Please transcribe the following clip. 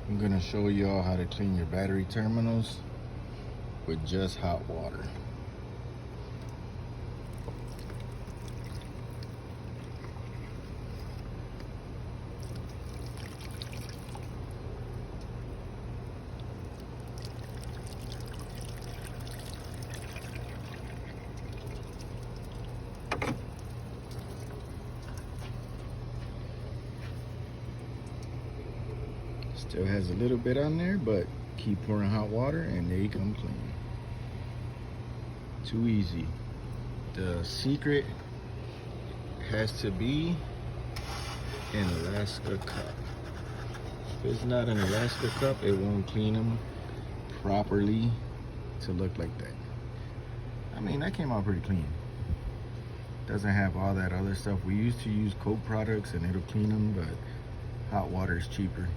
I'm gonna show y'all how to clean your battery terminals with just hot water. Still has a little bit on there, but keep pouring hot water and they come clean. Too easy. The secret has to be an Alaska cup. If it's not an Alaska cup, it won't clean them properly to look like that. I mean, that came out pretty clean. Doesn't have all that other stuff. We used to use Coke products and it'll clean them, but hot water is cheaper.